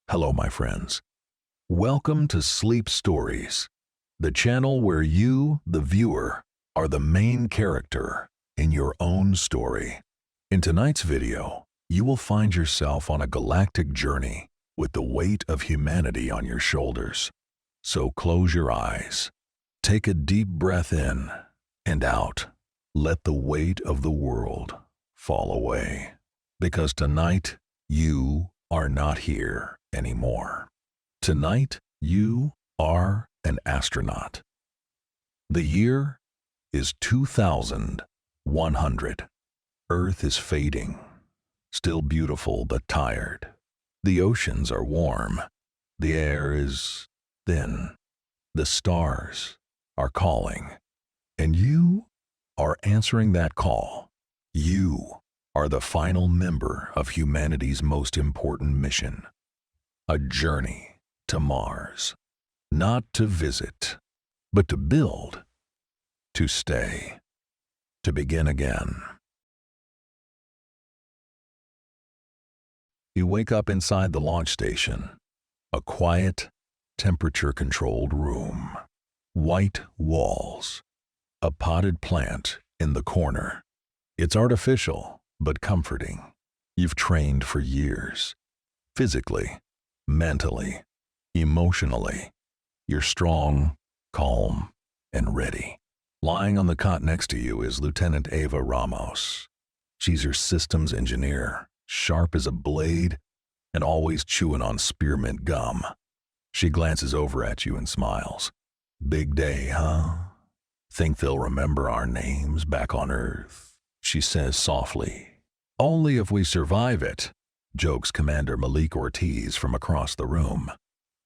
Hello, my friends. Welcome to Sleep Stories, the channel where you, the viewer, are the main character in your own story. In tonight's video, you will find yourself on a galactic journey with the weight of humanity on your shoulders. So close your eyes, take a deep breath in and out. Let the weight of the world fall away. Because tonight, you are not here anymore. Tonight, you are an astronaut. The year is 2100. Earth is fading, still beautiful but tired. The oceans are warm. The air is thin. The stars are calling. And you are answering that call. You are the final member of humanity's most important mission. A journey to Mars. Not to visit, but to build, to stay, to begin again. You wake up inside the launch station, a quiet, temperature-controlled room. White walls, a potted plant in the corner. It's artificial, but comforting. You've trained for years. Physically, mentally, emotionally. You're strong, calm, and ready. Lying on the cot next to you is Lieutenant Ava Ramos. She's your systems engineer, sharp as a blade, and always chewing on spearmint gum. She glances over at you and smiles. Big day, huh? Think they'll remember our names back on Earth? She says softly. Only if we survive it, jokes Commander Malik Ortiz from across the room.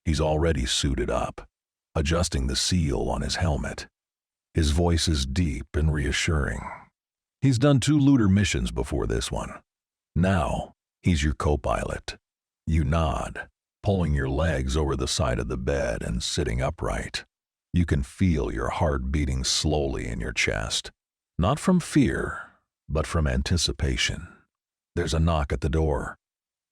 He's already suited up, adjusting the seal on his helmet. His voice is deep and reassuring. He's done 2 lunar missions before this one. Now, he's your co-pilot. You nod, pulling your legs over the side of the bed and sitting upright. You can feel your heart beating slowly in your chest. Not from fear, but from anticipation. There's a knock at the door.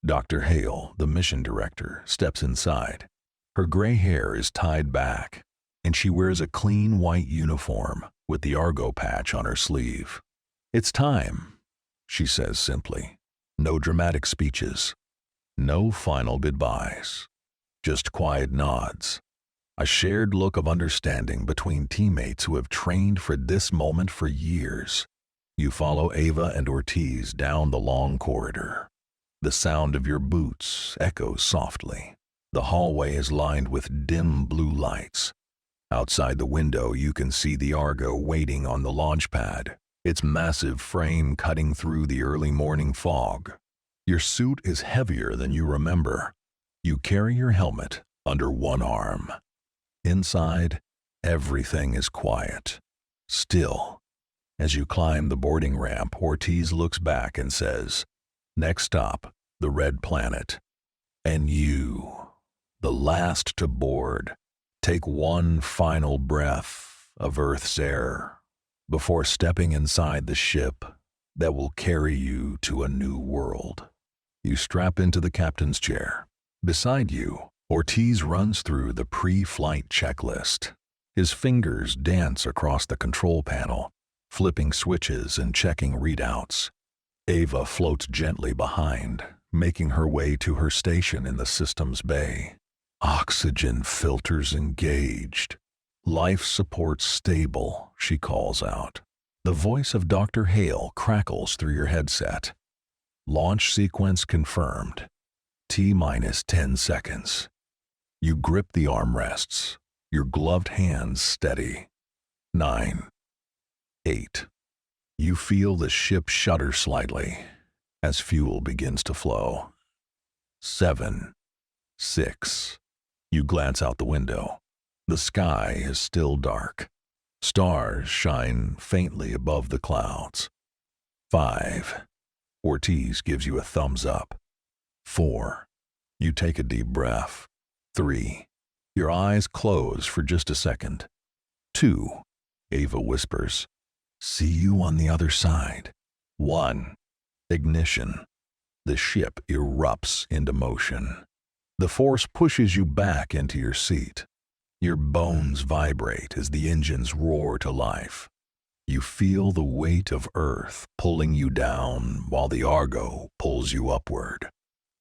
Dr. Hale, the mission director, steps inside. Her gray hair is tied back, and she wears a clean white uniform with the Argo patch on her sleeve. It's time, she says simply. No dramatic speeches. No final goodbyes. Just quiet nods. A shared look of understanding between teammates who have trained for this moment for years. You follow Ava and Ortiz down the long corridor. The sound of your boots echoes softly. The hallway is lined with dim blue lights. Outside the window, you can see the Argo waiting on the launch pad, its massive frame cutting through the early morning fog. Your suit is heavier than you remember. You carry your helmet under one arm. Inside, everything is quiet, still. As you climb the boarding ramp, Ortiz looks back and says, "Next stop, the Red Planet. And you, the last to board, take one final breath of Earth's air before stepping inside the ship that will carry you to a new world." You strap into the captain's chair. Beside you, Ortiz runs through the pre-flight checklist. His fingers dance across the control panel, flipping switches and checking readouts. Ava floats gently behind, making her way to her station in the systems bay. Oxygen filters engaged. Life support stable, she calls out. The voice of Dr. Hale crackles through your headset. Launch sequence confirmed. T-minus 10 seconds. You grip the armrests, your gloved hands steady. 9, 8. You feel the ship shudder slightly as fuel begins to flow. 7, 6. You glance out the window. The sky is still dark. Stars shine faintly above the clouds. 5. Ortiz gives you a thumbs up. 4. You take a deep breath. 3. Your eyes close for just a second. 2. Ava whispers, "See you on the other side." 1. Ignition. The ship erupts into motion. The force pushes you back into your seat. Your bones vibrate as the engines roar to life. You feel the weight of Earth pulling you down while the Argo pulls you upward.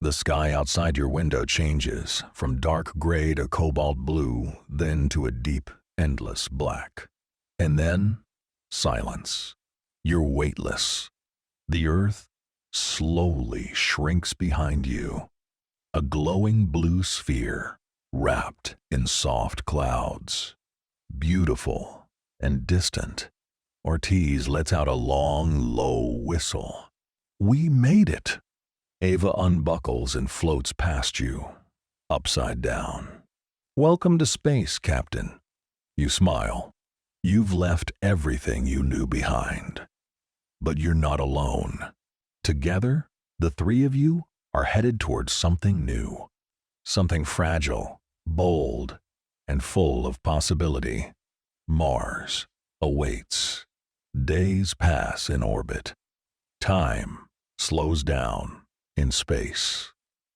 The sky outside your window changes from dark gray to cobalt blue, then to a deep, endless black. And then, silence. You're weightless. The Earth slowly shrinks behind you. A glowing blue sphere wrapped in soft clouds. Beautiful and distant. Ortiz lets out a long, low whistle. We made it. Ava unbuckles and floats past you, upside down. Welcome to space, Captain. You smile. You've left everything you knew behind. But you're not alone. Together, the three of you are headed towards something new. Something fragile, bold, and full of possibility. Mars awaits. Days pass in orbit. Time slows down in space.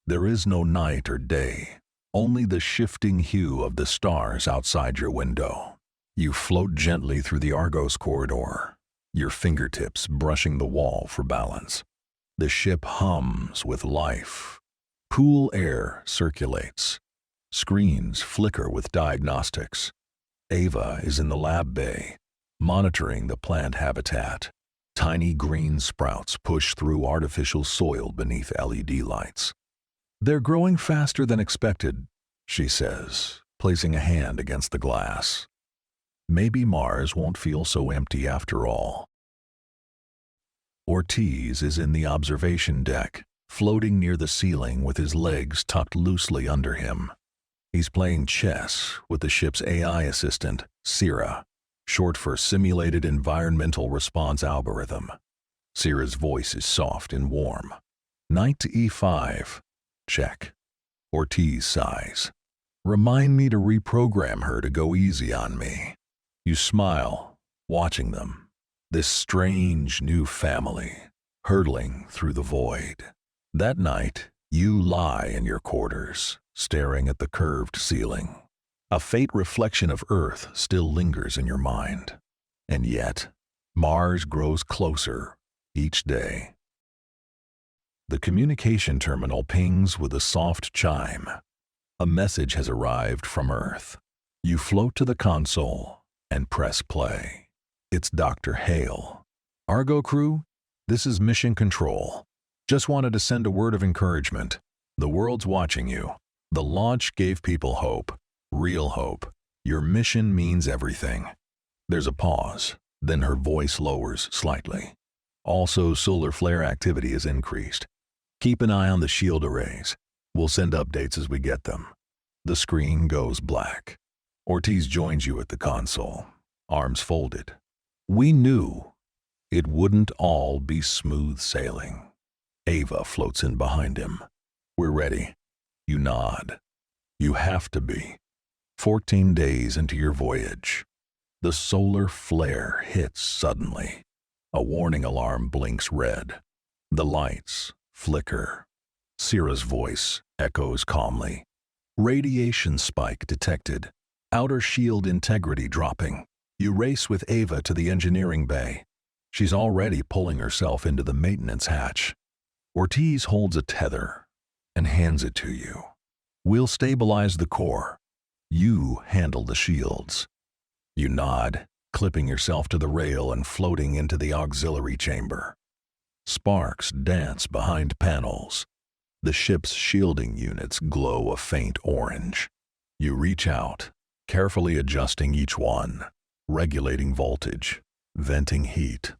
There is no night or day, only the shifting hue of the stars outside your window. You float gently through the Argos corridor, your fingertips brushing the wall for balance. The ship hums with life. Cool air circulates. Screens flicker with diagnostics. Ava is in the lab bay, monitoring the plant habitat. Tiny green sprouts push through artificial soil beneath LED lights. They're growing faster than expected, she says, placing a hand against the glass. Maybe Mars won't feel so empty after all. Ortiz is in the observation deck, floating near the ceiling with his legs tucked loosely under him. He's playing chess with the ship's AI assistant, Sira, short for Simulated Environmental Response Algorithm. Sira's voice is soft and warm. Knight to E5. Check. Ortiz sighs. Remind me to reprogram her to go easy on me. You smile, watching them. This strange new family, hurtling through the void. That night, you lie in your quarters, staring at the curved ceiling. A faint reflection of Earth still lingers in your mind. And yet, Mars grows closer each day. The communication terminal pings with a soft chime. A message has arrived from Earth. You float to the console and press play. It's Dr. Hale. Argo crew, this is Mission Control. Just wanted to send a word of encouragement. The world's watching you. The launch gave people hope. Real hope. Your mission means everything. There's a pause, then her voice lowers slightly. Also, solar flare activity has increased. Keep an eye on the shield arrays. We'll send updates as we get them. The screen goes black. Ortiz joins you at the console, arms folded. We knew it wouldn't all be smooth sailing. Ava floats in behind him. We're ready. You nod. You have to be. 14 days into your voyage. The solar flare hits suddenly. A warning alarm blinks red. The lights flicker. Sira's voice echoes calmly. Radiation spike detected. Outer shield integrity dropping. You race with Ava to the engineering bay. She's already pulling herself into the maintenance hatch. Ortiz holds a tether and hands it to you. We'll stabilize the core. You handle the shields. You nod, clipping yourself to the rail and floating into the auxiliary chamber. Sparks dance behind panels. The ship's shielding units glow a faint orange. You reach out, carefully adjusting each one, regulating voltage, venting heat.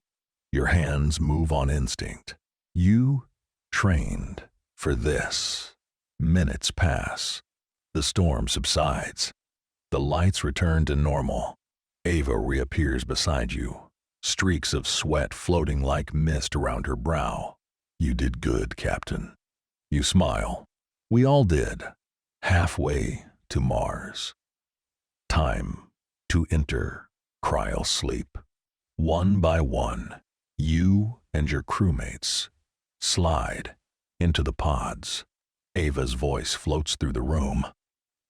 Your hands move on instinct. You trained for this. Minutes pass. The storm subsides. The lights return to normal. Ava reappears beside you, streaks of sweat floating like mist around her brow. You did good, Captain. You smile. We all did. Halfway to Mars. Time to enter cryo sleep. One by one, you and your crewmates slide into the pods. Ava's voice floats through the room.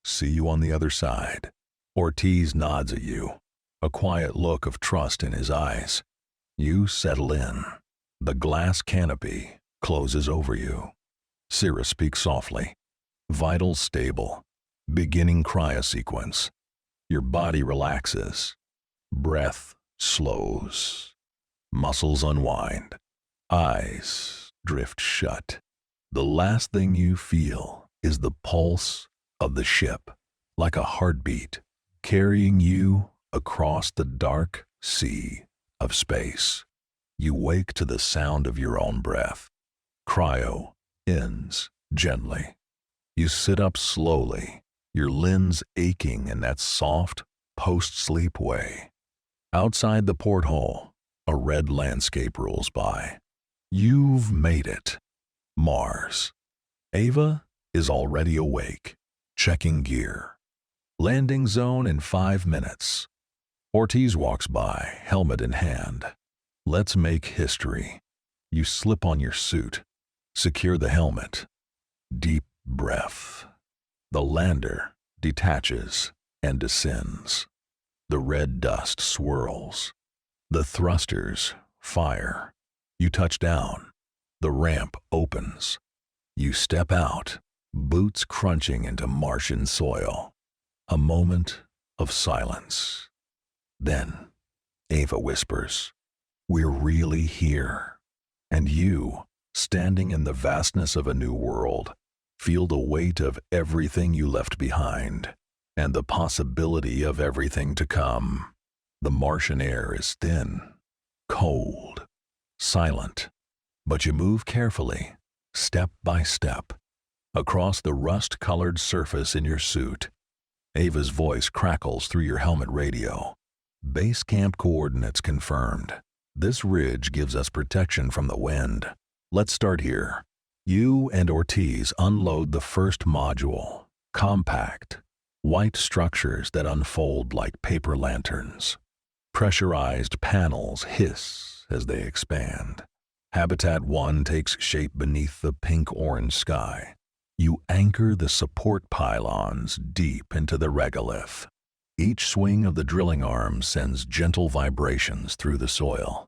See you on the other side. Ortiz nods at you, a quiet look of trust in his eyes. You settle in. The glass canopy closes over you. Sira speaks softly. Vitals stable. Beginning cryosequence. Your body relaxes. Breath slows. Muscles unwind. Eyes drift shut. The last thing you feel is the pulse of the ship, like a heartbeat, carrying you across the dark sea of space. You wake to the sound of your own breath. Cryo ends gently. You sit up slowly, your limbs aching in that soft, post-sleep way. Outside the porthole, a red landscape rolls by. You've made it. Mars. Ava is already awake, checking gear. Landing zone in 5 minutes. Ortiz walks by, helmet in hand. Let's make history. You slip on your suit. Secure the helmet. Deep breath. The lander detaches and descends. The red dust swirls. The thrusters fire. You touch down. The ramp opens. You step out, boots crunching into Martian soil. A moment of silence. Then, Ava whispers, "We're really here." And you, standing in the vastness of a new world, feel the weight of everything you left behind, and the possibility of everything to come. The Martian air is thin, cold, silent, but you move carefully, step by step, across the rust-colored surface in your suit. Ava's voice crackles through your helmet radio. Base camp coordinates confirmed. This ridge gives us protection from the wind. Let's start here. You and Ortiz unload the first module. Compact, white structures that unfold like paper lanterns. Pressurized panels hiss as they expand. Habitat 1 takes shape beneath the pink-orange sky. You anchor the support pylons deep into the regolith. Each swing of the drilling arm sends gentle vibrations through the soil.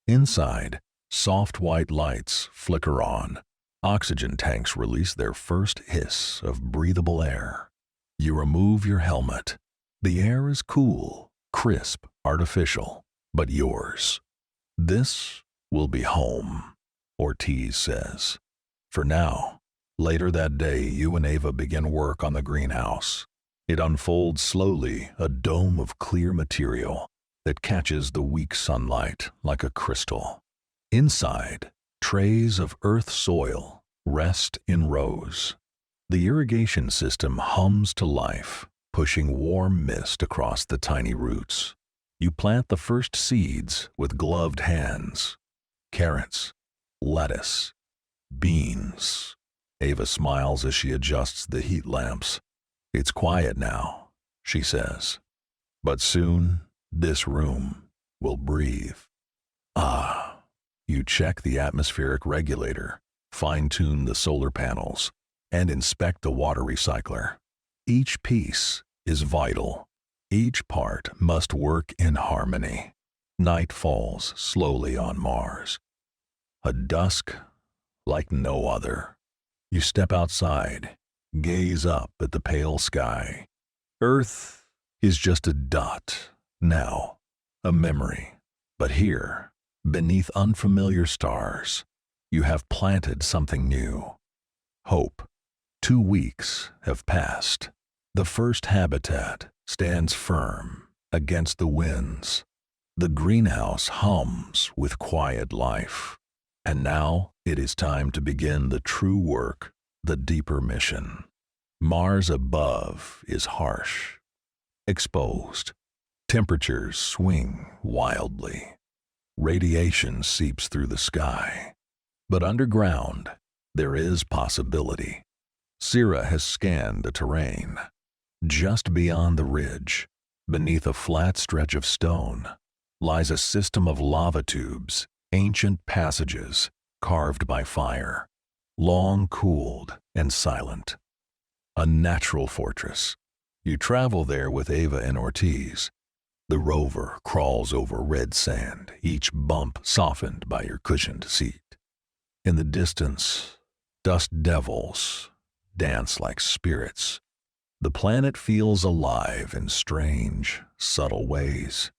Inside, soft white lights flicker on. Oxygen tanks release their first hiss of breathable air. You remove your helmet. The air is cool, crisp, artificial, but yours. This will be home, Ortiz says. For now. Later that day, you and Ava begin work on the greenhouse. It unfolds slowly, a dome of clear material that catches the weak sunlight like a crystal. Inside, trays of earth soil rest in rows. The irrigation system hums to life, pushing warm mist across the tiny roots. You plant the first seeds with gloved hands. Carrots, lettuce, beans. Ava smiles as she adjusts the heat lamps. It's quiet now, she says. But soon, this room will breathe. Ah, you check the atmospheric regulator, fine-tune the solar panels, and inspect the water recycler. Each piece is vital. Each part must work in harmony. Night falls slowly on Mars. A dusk like no other. You step outside, gaze up at the pale sky. Earth is just a dot, now, a memory. But here, beneath unfamiliar stars, you have planted something new. Hope. 2 weeks have passed. The first habitat stands firm against the winds. The greenhouse hums with quiet life. And now it is time to begin the true work, the deeper mission. Mars above is harsh, exposed. Temperatures swing wildly. Radiation seeps through the sky. But underground, there is possibility. Sira has scanned the terrain. Just beyond the ridge, beneath a flat stretch of stone, lies a system of lava tubes, ancient passages carved by fire. long cooled and silent. A natural fortress. You travel there with Ava and Ortiz. The rover crawls over red sand, each bump softened by your cushioned seat. In the distance, dust devils dance like spirits. The planet feels alive in strange, subtle ways.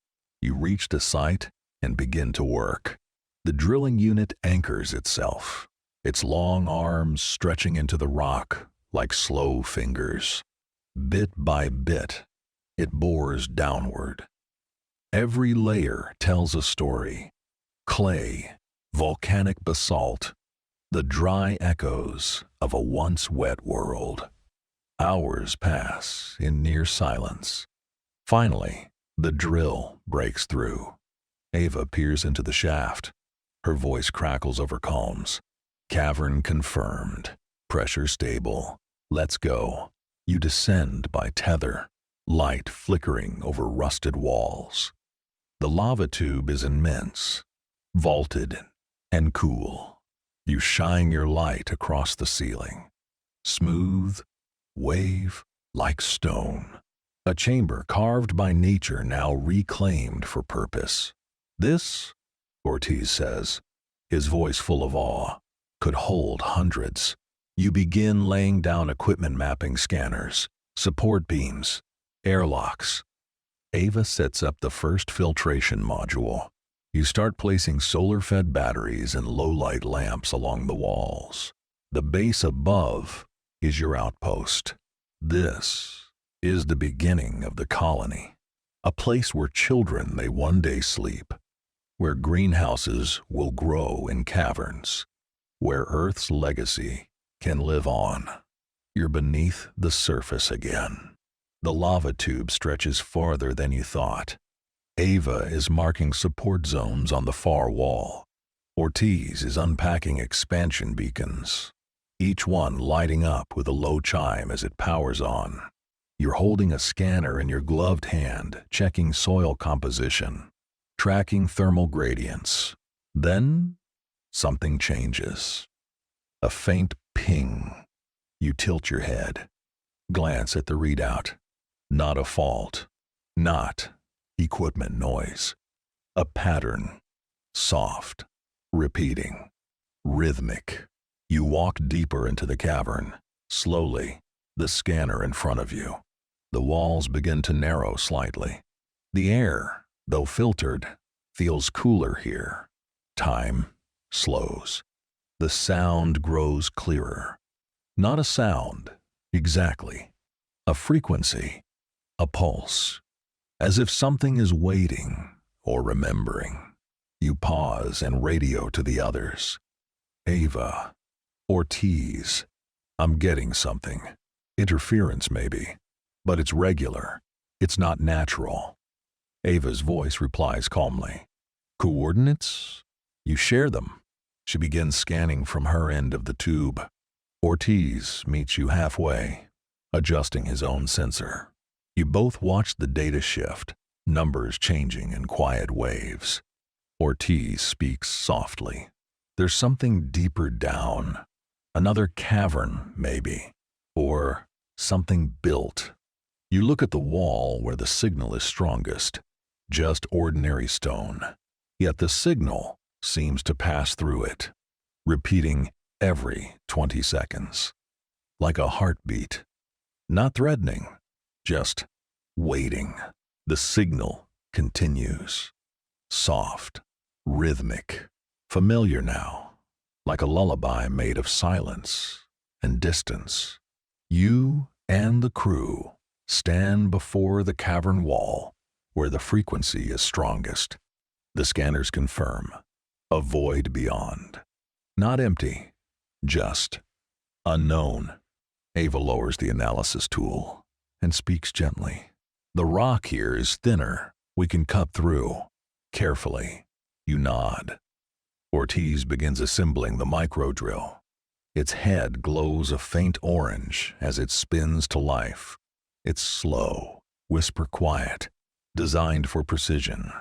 You reach the site and begin to work. The drilling unit anchors itself, its long arms stretching into the rock like slow fingers. Bit by bit, it bores downward. Every layer tells a story. Clay, volcanic basalt, the dry echoes of a once wet world. Hours pass in near silence. Finally, the drill breaks through. Ava peers into the shaft. Her voice crackles over calms. Cavern confirmed. Pressure stable. Let's go. You descend by tether, light flickering over rusted walls. The lava tube is immense, vaulted and cool. You shine your light across the ceiling. Smooth, wave like stone. A chamber carved by nature now reclaimed for purpose. This, Ortiz says, his voice full of awe, could hold hundreds. You begin laying down equipment mapping scanners, support beams, airlocks. Ava sets up the first filtration module. You start placing solar-fed batteries and low-light lamps along the walls. The base above is your outpost. This is the beginning of the colony, a place where children may one day sleep, where greenhouses will grow in caverns, where Earth's legacy can live on. You're beneath the surface again. The lava tube stretches farther than you thought. Ava is marking support zones on the far wall. Ortiz is unpacking expansion beacons, each one lighting up with a low chime as it powers on. You're holding a scanner in your gloved hand, checking soil composition, tracking thermal gradients. Then, something changes. A faint ping. You tilt your head, glance at the readout. Not a fault, not equipment noise. A pattern, soft, repeating, rhythmic. You walk deeper into the cavern, slowly, the scanner in front of you. The walls begin to narrow slightly. The air, though filtered, feels cooler here. Time slows. The sound grows clearer. Not a sound, exactly. A frequency, a pulse. As if something is waiting or remembering. You pause and radio to the others. Ava, Ortiz, I'm getting something. Interference maybe, but it's regular. It's not natural. Ava's voice replies calmly. Coordinates? You share them. She begins scanning from her end of the tube. Ortiz meets you halfway, adjusting his own sensor. You both watch the data shift, numbers changing in quiet waves. Ortiz speaks softly. There's something deeper down. Another cavern, maybe. Or something built. You look at the wall where the signal is strongest. Just ordinary stone. Yet the signal seems to pass through it, repeating every 20 seconds. Like a heartbeat. Not threatening, just waiting. The signal continues. Soft, rhythmic, familiar now, like a lullaby made of silence and distance. You and the crew stand before the cavern wall where the frequency is strongest. The scanners confirm a void beyond. Not empty, just unknown. Ava lowers the analysis tool and speaks gently. The rock here is thinner. We can cut through. Carefully. You nod. Ortiz begins assembling the micro drill. Its head glows a faint orange as it spins to life. It's slow, whisper quiet, designed for precision.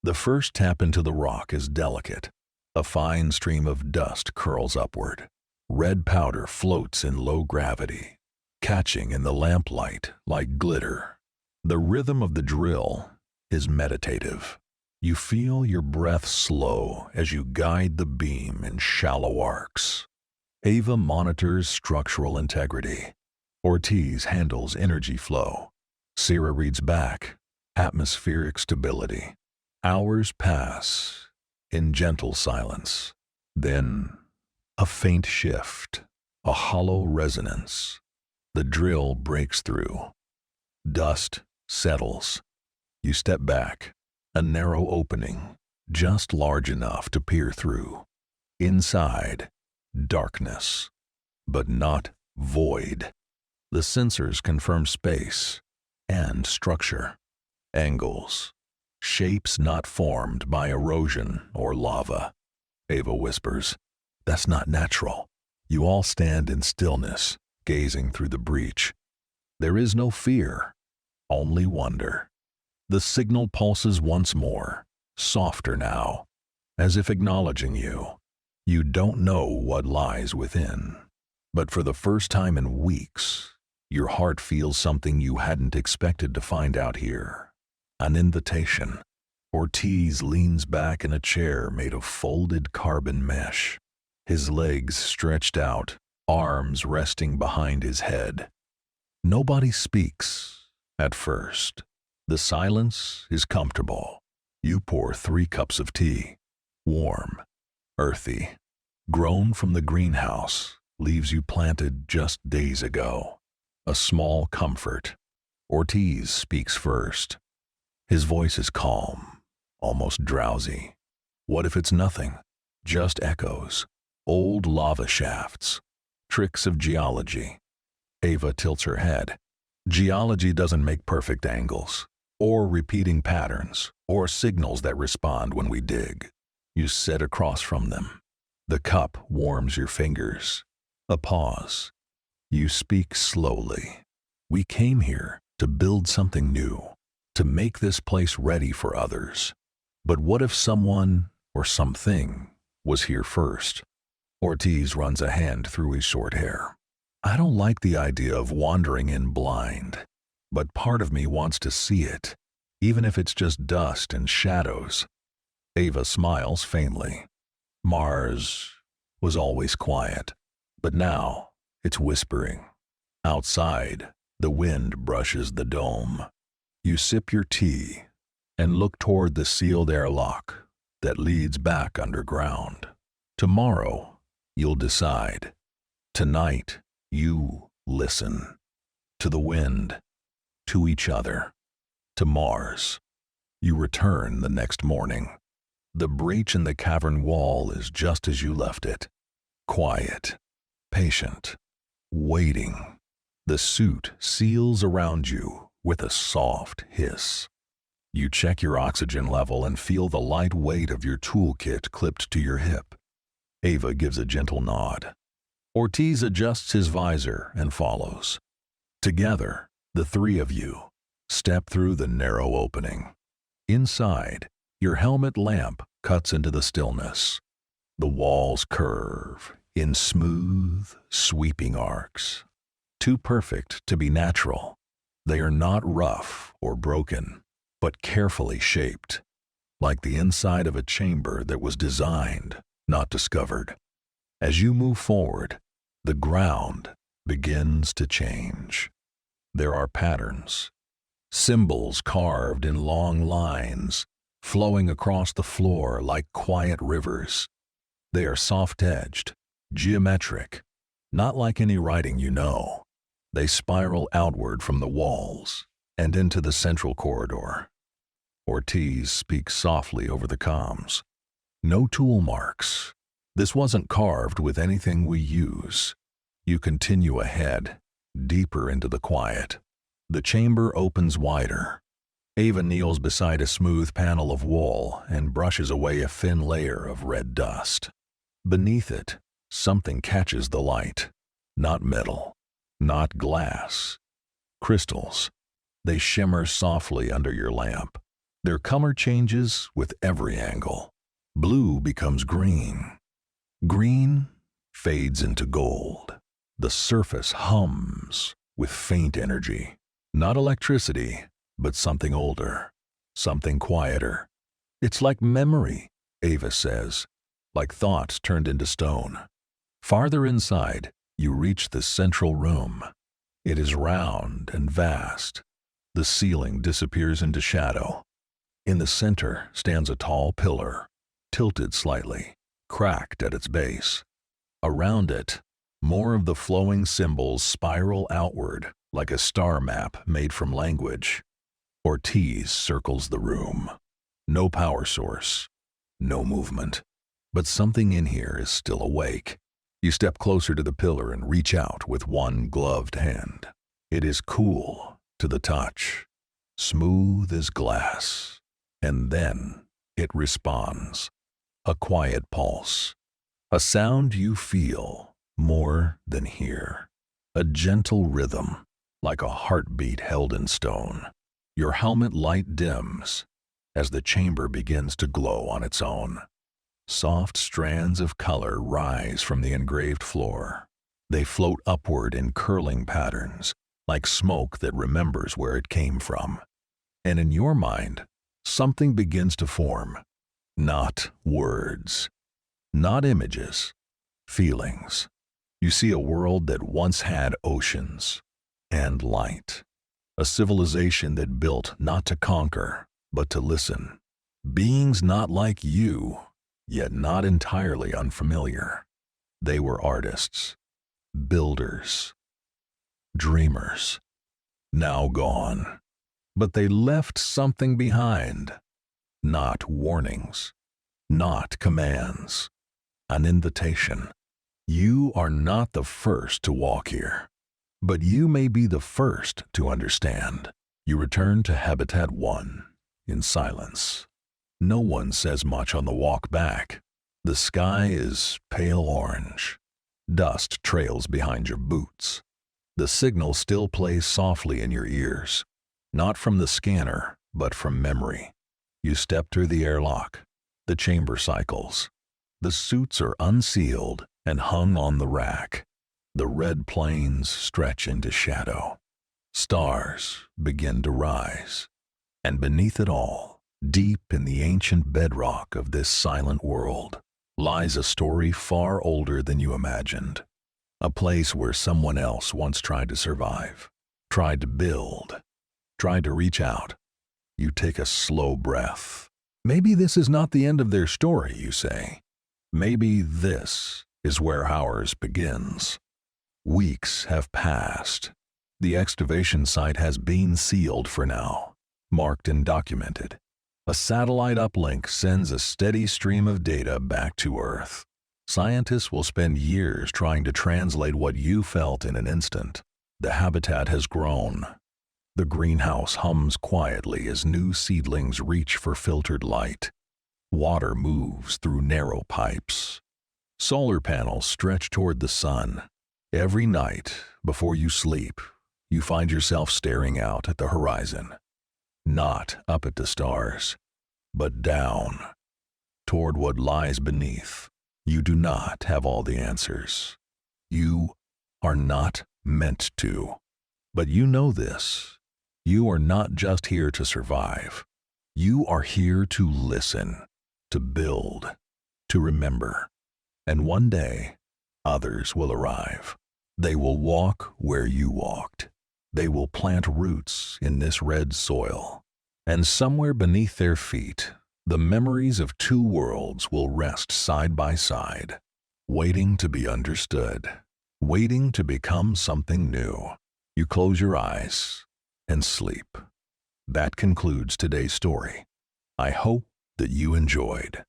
The first tap into the rock is delicate. A fine stream of dust curls upward. Red powder floats in low gravity, catching in the lamplight like glitter. The rhythm of the drill is meditative. You feel your breath slow as you guide the beam in shallow arcs. Ava monitors structural integrity. Ortiz handles energy flow. Sierra reads back atmospheric stability. Hours pass in gentle silence. Then, a faint shift, a hollow resonance. The drill breaks through. Dust settles. You step back, a narrow opening, just large enough to peer through. Inside, darkness, but not void. The sensors confirm space and structure, angles, shapes not formed by erosion or lava. Ava whispers, "That's not natural." You all stand in stillness, gazing through the breach. There is no fear, only wonder. The signal pulses once more, softer now, as if acknowledging you. You don't know what lies within, but for the first time in weeks, your heart feels something you hadn't expected to find out here. An invitation. Ortiz leans back in a chair made of folded carbon mesh, his legs stretched out, arms resting behind his head. Nobody speaks at first. The silence is comfortable. You pour 3 cups of tea, warm, earthy, grown from the greenhouse, leaves you planted just days ago. A small comfort. Ortiz speaks first. His voice is calm, almost drowsy. What if it's nothing? Just echoes, old lava shafts, tricks of geology. Ava tilts her head. Geology doesn't make perfect angles, or repeating patterns, or signals that respond when we dig. You sit across from them. The cup warms your fingers. A pause. You speak slowly. We came here to build something new, to make this place ready for others. But what if someone or something was here first? Ortiz runs a hand through his short hair. I don't like the idea of wandering in blind, but part of me wants to see it, even if it's just dust and shadows. Ava smiles faintly. Mars was always quiet, but now it's whispering. Outside, the wind brushes the dome. You sip your tea and look toward the sealed airlock that leads back underground. Tomorrow, you'll decide. Tonight, you listen. To the wind, to each other, to Mars. You return the next morning. The breach in the cavern wall is just as you left it. Quiet, patient, waiting. The suit seals around you with a soft hiss. You check your oxygen level and feel the light weight of your toolkit clipped to your hip. Ava gives a gentle nod. Ortiz adjusts his visor and follows. Together, the 3 of you step through the narrow opening. Inside, your helmet lamp cuts into the stillness. The walls curve in smooth, sweeping arcs. Too perfect to be natural. They are not rough or broken, but carefully shaped, like the inside of a chamber that was designed, not discovered. As you move forward, the ground begins to change. There are patterns, symbols carved in long lines, flowing across the floor like quiet rivers. They are soft-edged, geometric, not like any writing you know. They spiral outward from the walls and into the central corridor. Ortiz speaks softly over the comms. No tool marks. This wasn't carved with anything we use. You continue ahead, deeper into the quiet. The chamber opens wider. Ava kneels beside a smooth panel of wall and brushes away a thin layer of red dust. Beneath it, something catches the light. Not metal, not glass. Crystals. They shimmer softly under your lamp. Their color changes with every angle. Blue becomes green. Green fades into gold. The surface hums with faint energy. Not electricity, but something older, something quieter. It's like memory, Ava says, like thoughts turned into stone. Farther inside, you reach the central room. It is round and vast. The ceiling disappears into shadow. In the center stands a tall pillar, tilted slightly, cracked at its base. Around it, more of the flowing symbols spiral outward like a star map made from language. Ortiz circles the room. No power source, no movement. But something in here is still awake. You step closer to the pillar and reach out with one gloved hand. It is cool to the touch, smooth as glass. And then it responds. A quiet pulse. A sound you feel more than hear. A gentle rhythm, like a heartbeat held in stone. Your helmet light dims as the chamber begins to glow on its own. Soft strands of color rise from the engraved floor. They float upward in curling patterns, like smoke that remembers where it came from. And in your mind, something begins to form. Not words, not images, feelings. You see a world that once had oceans and light. A civilization that built not to conquer, but to listen. Beings not like you, yet not entirely unfamiliar. They were artists, builders, dreamers, now gone. But they left something behind. Not warnings, not commands, an invitation. You are not the first to walk here, but you may be the first to understand. You return to Habitat 1 in silence. No one says much on the walk back. The sky is pale orange. Dust trails behind your boots. The signal still plays softly in your ears, not from the scanner, but from memory. You step through the airlock. The chamber cycles. The suits are unsealed and hung on the rack. The red plains stretch into shadow. Stars begin to rise. And beneath it all, deep in the ancient bedrock of this silent world, lies a story far older than you imagined. A place where someone else once tried to survive, tried to build, tried to reach out. You take a slow breath. Maybe this is not the end of their story, you say. Maybe this is where ours begins. Weeks have passed. The excavation site has been sealed for now, marked and documented. A satellite uplink sends a steady stream of data back to Earth. Scientists will spend years trying to translate what you felt in an instant. The habitat has grown. The greenhouse hums quietly as new seedlings reach for filtered light. Water moves through narrow pipes. Solar panels stretch toward the sun. Every night, before you sleep, you find yourself staring out at the horizon. Not up at the stars, but down, toward what lies beneath. You do not have all the answers. You are not meant to. But you know this. You are not just here to survive. You are here to listen, to build, to remember. And one day, others will arrive. They will walk where you walked. They will plant roots in this red soil. And somewhere beneath their feet, the memories of two worlds will rest side by side, waiting to be understood, waiting to become something new. You close your eyes and sleep. That concludes today's story. I hope that you enjoyed.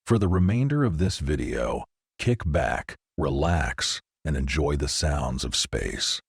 For the remainder of this video, kick back, relax, and enjoy the sounds of space.